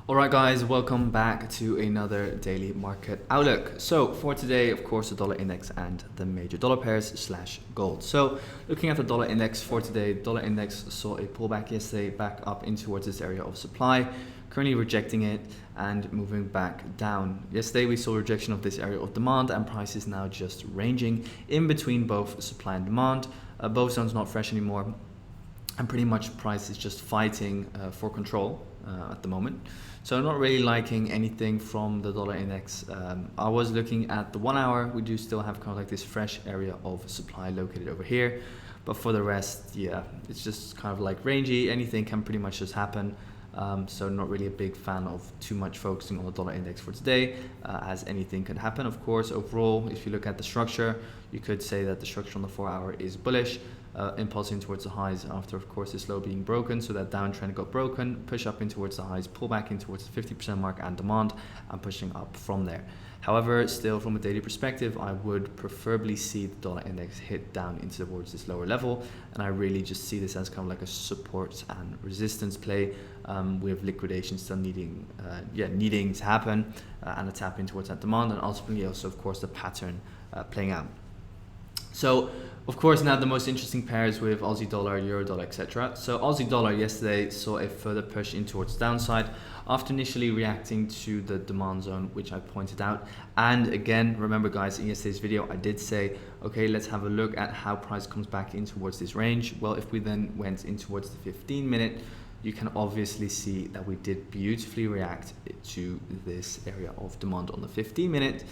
Alright guys, welcome back to another daily market outlook. So for today, of course, the dollar index and the major dollar pairs slash gold. So looking at the dollar index for today, dollar index saw a pullback yesterday back up in towards this area of supply, currently rejecting it and moving back down. Yesterday we saw rejection of this area of demand and price is now just ranging in between both supply and demand. Both zones not fresh anymore and pretty much price is just fighting for control at the moment. So I'm not really liking anything from the dollar index. I was looking at the 1 hour. We do still have kind of like this fresh area of supply located over here, but for the rest, yeah, it's just kind of like rangy. Anything can pretty much just happen. So not really a big fan of too much focusing on the dollar index for today, as anything could happen. Of course, overall, if you look at the structure, you could say that the structure on the 4 hour is bullish, impulsing towards the highs after, of course, this low being broken. So that downtrend got broken, push up in towards the highs, pull back in towards the 50% mark and demand, and pushing up from there. However, still from a daily perspective, I would preferably see the dollar index hit down into towards this lower level, and I really just see this as kind of like a support and resistance play, with liquidation still needing to happen, and a tap in towards that demand, and ultimately also, of course, the pattern playing out. So, of course, now the most interesting pairs with Aussie dollar, Euro dollar, etc. So Aussie dollar yesterday saw a further push in towards the downside after initially reacting to the demand zone, which I pointed out. And again, remember guys, in yesterday's video, I did say, okay, let's have a look at how price comes back in towards this range. Well, if we then went in towards the 15-minute, you can obviously see that we did beautifully react to this area of demand on the 15-minute.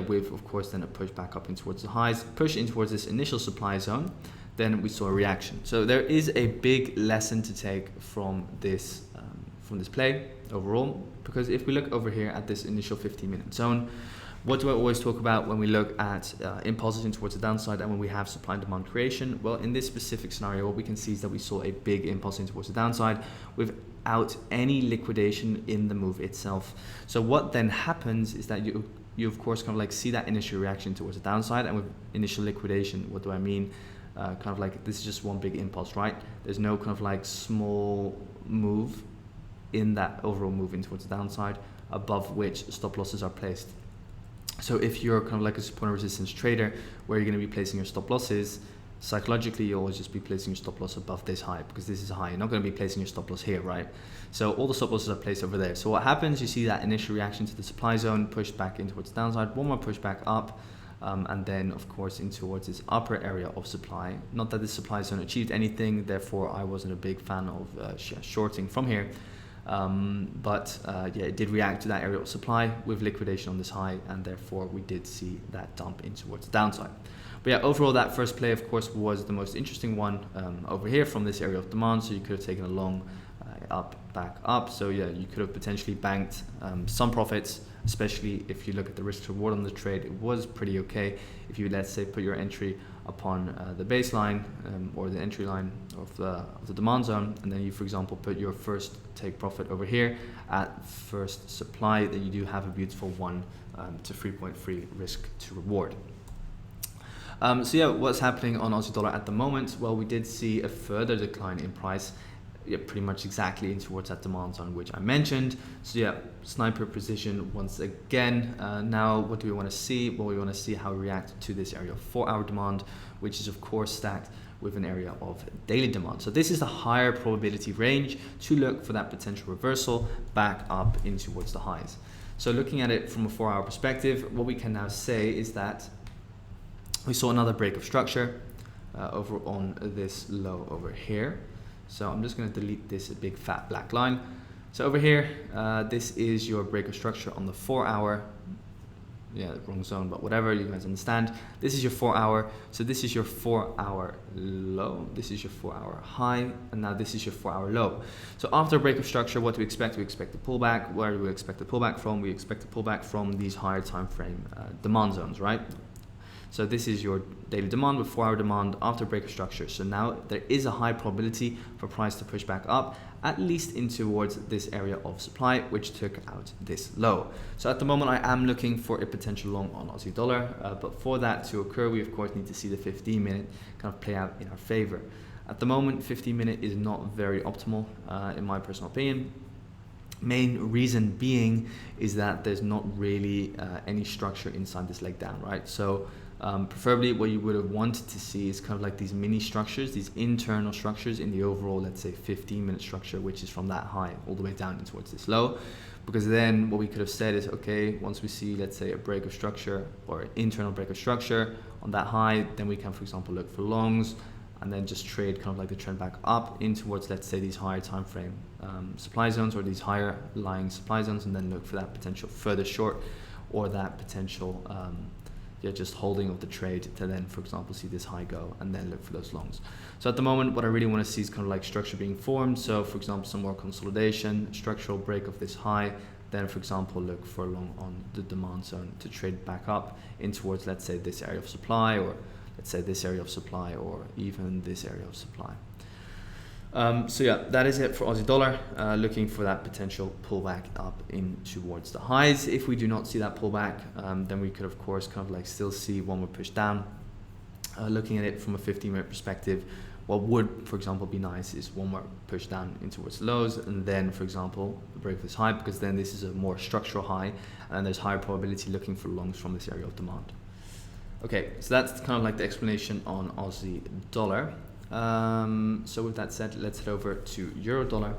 With, of course, then a push back up in towards the highs, push in towards this initial supply zone, then we saw a reaction. So there is a big lesson to take from this play overall, because if we look over here at this initial 15-minute zone, what do I always talk about when we look at impulses in towards the downside and when we have supply and demand creation? Well, in this specific scenario, what we can see is that we saw a big impulse in towards the downside without any liquidation in the move itself. So what then happens is that you of course kind of like see that initial reaction towards the downside, and with initial liquidation, what do I mean? Kind of like this is just one big impulse, right? There's no kind of like small move in that overall move in towards the downside above which stop losses are placed. So if you're kind of like a support and resistance trader where you're going to be placing your stop losses, psychologically you'll always just be placing your stop loss above this high, because this is a high. You're not going to be placing your stop loss here, right? So all the stop losses are placed over there. So what happens, you see that initial reaction to the supply zone, push back in towards the downside, one more push back up, and then of course in towards this upper area of supply. Not that this supply zone achieved anything, therefore I wasn't a big fan of shorting from here. It did react to that area of supply with liquidation on this high, and therefore we did see that dump in towards the downside. But yeah, overall that first play, of course, was the most interesting one over here from this area of demand. So you could have taken a long up, back up. So yeah, you could have potentially banked some profits, especially if you look at the risk to reward on the trade. It was pretty okay. If you, let's say, put your entry upon the baseline or the entry line of the demand zone, and then you, for example, put your first take profit over here at first supply, then you do have a beautiful 1 to 3.3 risk to reward. So yeah, what's happening on Aussie dollar at the moment? Well, we did see a further decline in price, pretty much exactly in towards that demand zone which I mentioned. So yeah, sniper position once again. Now what do we want to see? Well, we want to see how we react to this area of 4-hour demand, which is of course stacked with an area of daily demand. So this is the higher probability range to look for that potential reversal back up in towards the highs. So looking at it from a 4-hour perspective, what we can now say is that we saw another break of structure over on this low over here. So I'm just going to delete this big fat black line. So over here, this is your break of structure on the 4-hour. Yeah, wrong zone, but whatever, you guys understand. This is your 4-hour. So this is your 4-hour low. This is your 4-hour high. And now this is your 4-hour low. So after a break of structure, what do we expect? We expect a pullback. Where do we expect the pullback from? We expect a pullback from these higher time frame demand zones, right? So this is your daily demand with 4-hour demand after break of structure. So now there is a high probability for price to push back up, at least in towards this area of supply, which took out this low. So at the moment, I am looking for a potential long on Aussie dollar. But for that to occur, we of course need to see the 15-minute kind of play out in our favor. At the moment, 15-minute is not very optimal, in my personal opinion. Main reason being is that there's not really any structure inside this leg down, right? So preferably what you would have wanted to see is kind of like these mini structures, these internal structures in the overall, let's say 15-minute structure, which is from that high all the way down towards this low. Because then what we could have said is, okay, once we see, let's say, a break of structure or internal break of structure on that high, then we can, for example, look for longs and then just trade kind of like the trend back up in towards, let's say, these higher time frame supply zones or these higher lying supply zones, and then look for that potential further short or that potential just holding of the trade to then, for example, see this high go and then look for those longs. So at the moment, what I really want to see is kind of like structure being formed. So for example, some more consolidation, structural break of this high, then for example, look for a long on the demand zone to trade back up in towards, let's say, this area of supply, or let's say this area of supply, or even this area of supply. So yeah, that is it for Aussie dollar, looking for that potential pullback up in towards the highs. If we do not see that pullback, then we could of course kind of like still see one more push down. Looking at it from a 15-minute perspective, what would, for example, be nice is one more push down in towards lows, and then, for example, break this high, because then this is a more structural high and there's higher probability looking for longs from this area of demand. Okay, so that's kind of like the explanation on Aussie dollar. So with that said, let's head over to euro dollar.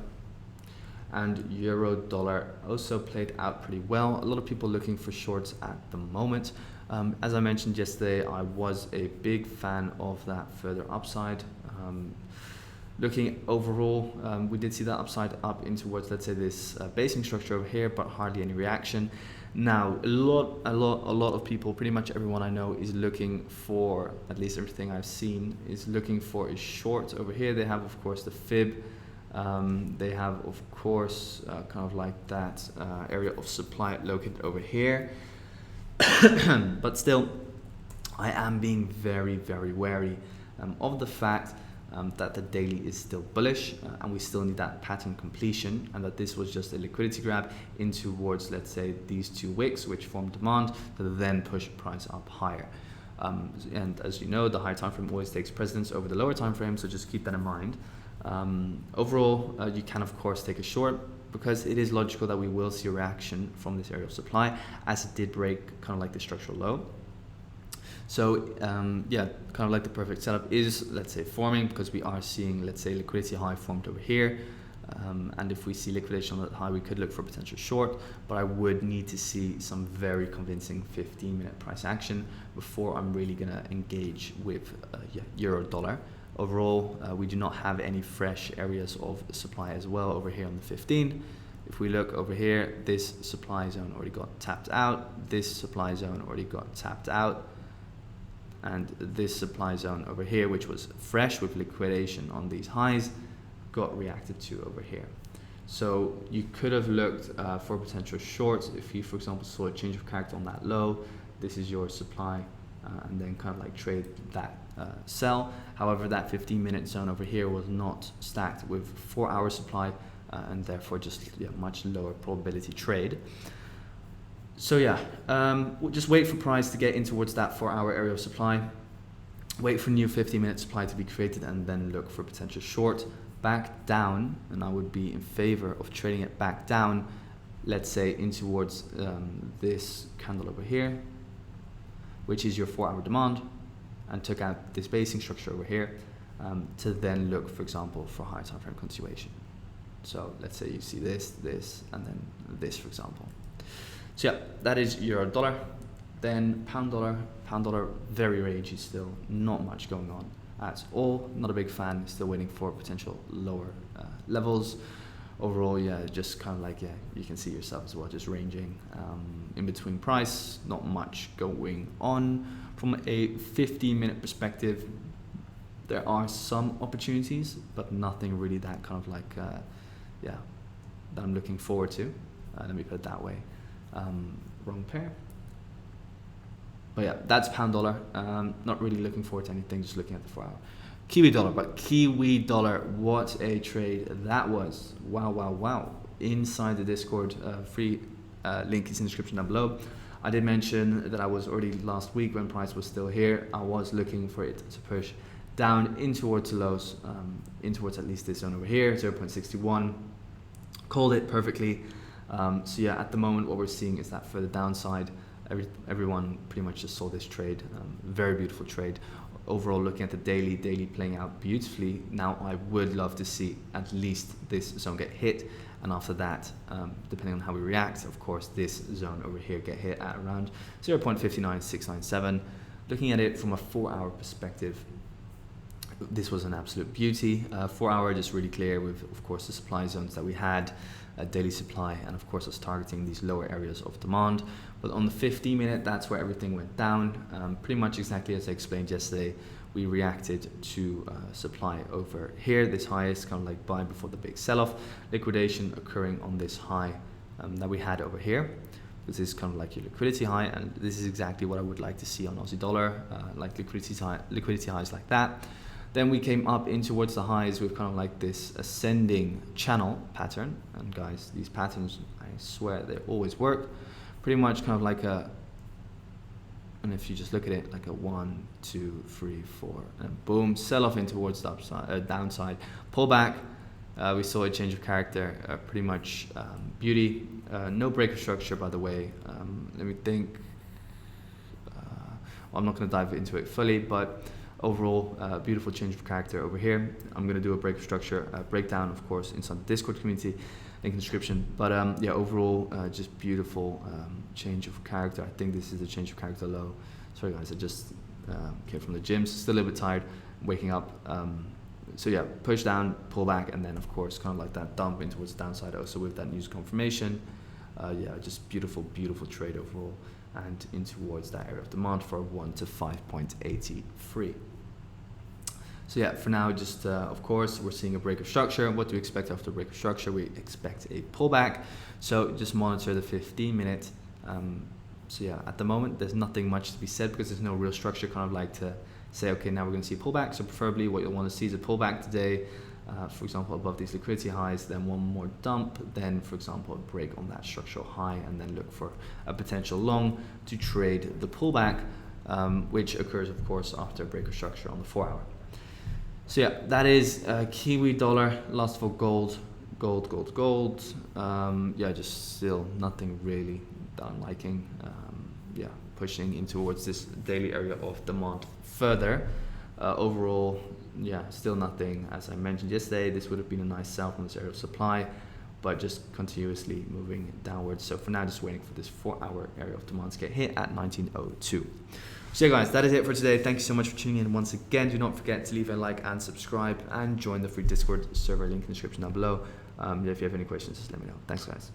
And euro dollar also played out pretty well. A lot of people looking for shorts at the moment. As I mentioned yesterday, I was a big fan of that further upside. Looking overall, we did see that upside up in towards, let's say, this basing structure over here, but hardly any reaction. Now, a lot of people, pretty much everyone I know, is looking for, at least everything I've seen, is looking for a short over here. They have, of course, the fib. They have, of course, kind of like that area of supply located over here. But still, I am being very, very wary of the fact that the daily is still bullish, and we still need that pattern completion, and that this was just a liquidity grab in towards, let's say, these two wicks which form demand to then push price up higher. And as you know, the higher time frame always takes precedence over the lower time frame, so just keep that in mind. Overall, you can of course take a short, because it is logical that we will see a reaction from this area of supply, as it did break kind of like the structural low. So yeah, kind of like the perfect setup is, let's say, forming, because we are seeing, let's say, liquidity high formed over here. And if we see liquidation on that high, we could look for potential short, but I would need to see some very convincing 15-minute price action before I'm really going to engage with euro dollar. Overall, we do not have any fresh areas of supply as well over here on the 15. If we look over here, this supply zone already got tapped out, this supply zone already got tapped out, and this supply zone over here, which was fresh with liquidation on these highs, got reacted to over here. So you could have looked for potential shorts if you, for example, saw a change of character on that low. This is your supply, and then kind of like trade that sell. However, that 15-minute zone over here was not stacked with 4-hour supply, and therefore just much lower probability trade. So yeah, we'll just wait for price to get in towards that 4-hour area of supply, wait for new 15-minute supply to be created, and then look for potential short back down. And I would be in favor of trading it back down, let's say in towards this candle over here, which is your 4-hour demand, and took out this basing structure over here, to then look, for example, for higher time frame continuation. So let's say you see this, and then this, for example. So yeah, that is euro dollar. Then pound dollar, very rangy still, not much going on at all. Not a big fan, still waiting for potential lower levels. Overall, yeah, just kind of like, yeah, you can see yourself as well, just ranging in between price, not much going on. From a 15-minute perspective, there are some opportunities, but nothing really that kind of like, yeah, that I'm looking forward to. Let me put it that way. Wrong pair. But yeah, that's pound dollar. Not really looking forward to anything, just looking at the 4-hour. Kiwi dollar, but Kiwi dollar, what a trade that was. Wow, wow, wow. Inside the Discord, free link is in the description down below. I did mention that I was already last week when price was still here, I was looking for it to push down in towards the lows, in towards at least this zone over here, 0.61. Called it perfectly. So yeah, at the moment what we're seeing is that for the downside, everyone pretty much just saw this trade. Very beautiful trade. Overall, looking at the daily playing out beautifully. Now I would love to see at least this zone get hit, and after that, depending on how we react, of course this zone over here get hit at around 0.59697. Looking at it from a 4-hour perspective, this was an absolute beauty. 4-hour just really clear with, of course, the supply zones that we had, daily supply, and of course us targeting these lower areas of demand. But on the 15-minute, that's where everything went down. Pretty much exactly as I explained yesterday, we reacted to supply over here. This high is kind of like buy before the big sell-off, liquidation occurring on this high that we had over here. This is kind of like your liquidity high, and this is exactly what I would like to see on Aussie dollar, like liquidity highs like that. Then we came up in towards the highs with kind of like this ascending channel pattern. And guys, these patterns, I swear they always work. Pretty much kind of like a, and if you just look at it, like a 1, 2, 3, 4, and boom, sell off in towards the upside, downside, pull back. We saw a change of character, pretty much beauty. No break of structure, by the way. Let me think. I'm not going to dive into it fully, but overall, beautiful change of character over here. I'm going to do a break of structure breakdown, of course, inside the Discord community, link in the description. But yeah, overall, just beautiful change of character. I think this is the change of character low. Sorry guys, I just came from the gym, so still a little bit tired, waking up. So yeah, push down, pull back, and then of course, kind of like that dump in towards the downside also with that news confirmation. Yeah, just beautiful trade overall, and in towards that area of demand for 1 to 5.83. So yeah, for now, just of course, we're seeing a break of structure. What do we expect after a break of structure? We expect a pullback. So just monitor the 15-minute. So yeah, at the moment, there's nothing much to be said because there's no real structure kind of like to say, okay, now we're going to see a pullback. So preferably what you'll want to see is a pullback today, for example, above these liquidity highs, then one more dump, then for example, a break on that structural high, and then look for a potential long to trade the pullback, which occurs, of course, after a break of structure on the 4-hour. So yeah, that is Kiwi dollar. Last for gold. Yeah, just still nothing really that I'm liking. Yeah, pushing in towards this daily area of demand further. Overall, yeah, still nothing. As I mentioned yesterday, this would have been a nice sell from this area of supply, but just continuously moving downwards. So for now, just waiting for this 4-hour area of demand to get hit at 1902. So yeah guys, that is it for today. Thank you so much for tuning in once again. Do not forget to leave a like and subscribe and join the free Discord server, link in the description down below. If you have any questions, just let me know. Thanks guys.